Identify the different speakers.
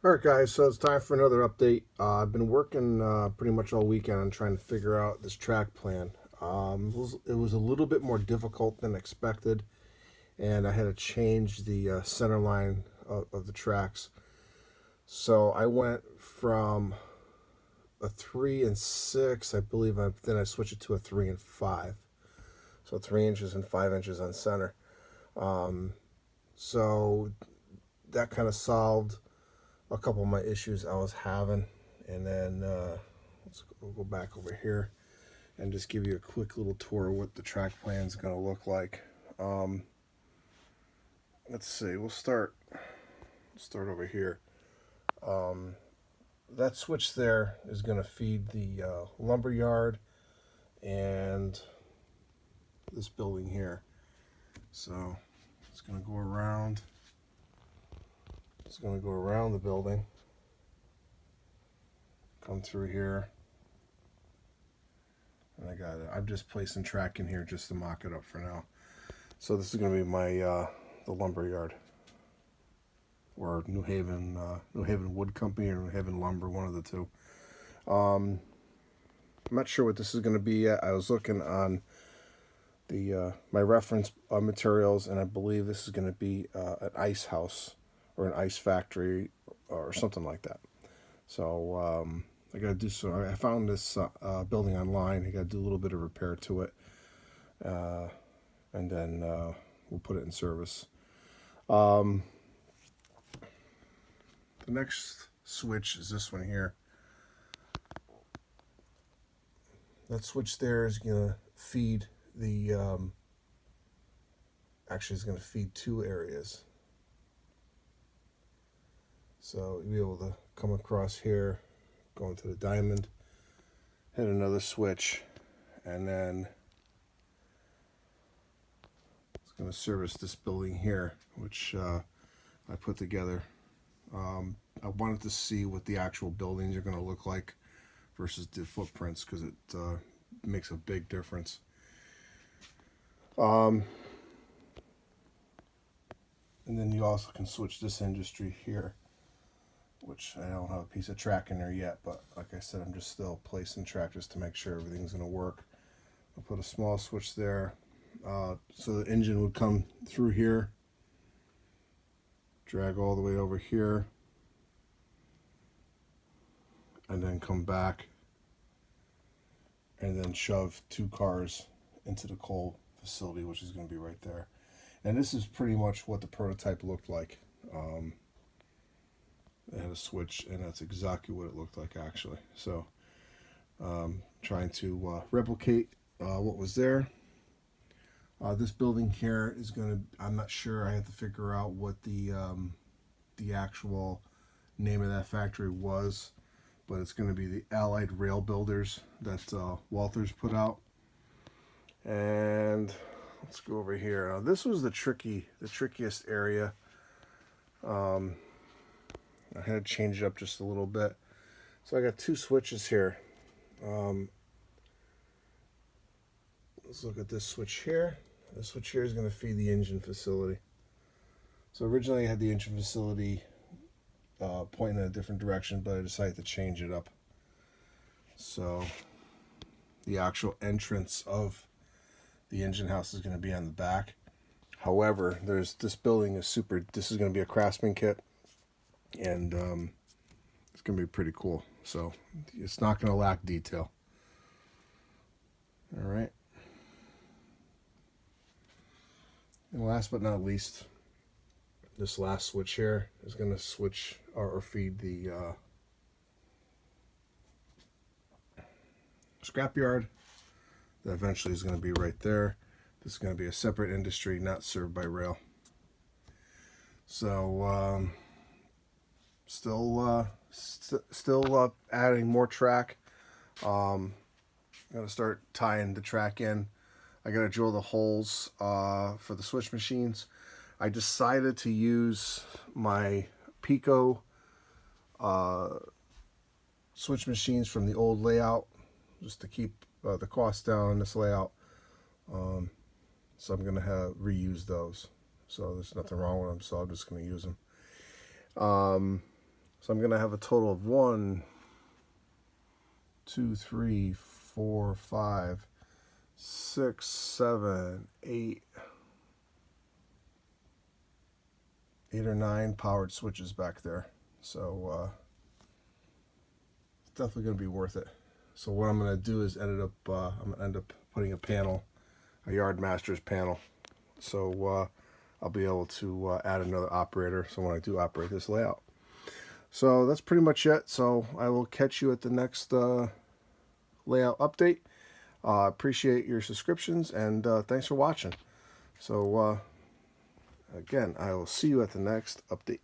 Speaker 1: All right, guys, so it's time for another update. I've been working pretty much all weekend on trying to figure out this track plan. It was a little bit more difficult than expected, and I had to change the center line of the tracks. So I went from a 3 and 6, I believe, then I switched it to a 3 and 5. So 3 inches and 5 inches on center. Um, so that kind of solved a couple of my issues I was having. And then we'll go back over here and just give you a quick little tour of what the track plan is going to look like. Um, let's see. We'll start over here. Um, that switch there is going to feed the lumber yard and this building here. So it's going to go around. It's going to go around the building, come through here, and I got it. I'm just placing track in here just to mock it up for now. So this is going to be my the lumber yard, or New Haven Wood Company or New Haven Lumber, one of the two. I'm not sure what this is going to be yet. I was looking on the my reference materials, and I believe this is going to be an ice house or an ice factory or something like that. So I got to do so. I found this building online. I got to do a little bit of repair to it, and then we'll put it in service. Um, the next switch is this one here. That switch there is going to feed the actually is going to feed two areas. So you'll be able to come across here, go into the diamond, hit another switch, and then it's going to service this building here, which I put together. I wanted to see what the actual buildings are going to look like versus the footprints, because it makes a big difference. And then you also can switch this industry here, which I don't have a piece of track in there yet, but like I said, I'm just still placing track just to make sure everything's going to work. I'll put a small switch there. So the engine would come through here, drag all the way over here, and then come back, and then shove two cars into the coal facility, which is going to be right there. And this is pretty much what the prototype looked like. It had a switch, and that's exactly what it looked like, actually. So trying to replicate what was there. This building here is going to, I'm not sure, I have to figure out what the actual name of that factory was, but it's going to be the Allied Rail Builders that Walthers put out. And let's go over here. This was the trickiest area. I had to change it up just a little bit. So I got two switches here. Let's look at this switch here. This switch here is going to feed the engine facility. So originally I had the engine facility pointing in a different direction, but I decided to change it up. So the actual entrance of the engine house is going to be on the back. However, this building is super. This is going to be a Craftsman kit, and it's going to be pretty cool. So it's not going to lack detail. All right. And last but not least, this last switch here is going to switch or feed the scrapyard. That eventually is going to be right there. This is going to be a separate industry, not served by rail. So still adding more track. I'm going to start tying the track in. I got to drill the holes for the switch machines. I decided to use my Pico switch machines from the old layout just to keep the cost down on this layout. So I'm going to reuse those. So there's nothing wrong with them, so I'm just going to use them. So I'm going to have a total of 1, 2, 3, 4, 5, 6, 7, 8 or 9 powered switches back there. So it's definitely going to be worth it. So what I'm going to do is I'm going to end up putting a panel, a Yardmasters panel. So I'll be able to add another operator so when I do operate this layout. So that's pretty much it. So I will catch you at the next layout update. Appreciate your subscriptions, and thanks for watching. So again, I will see you at the next update.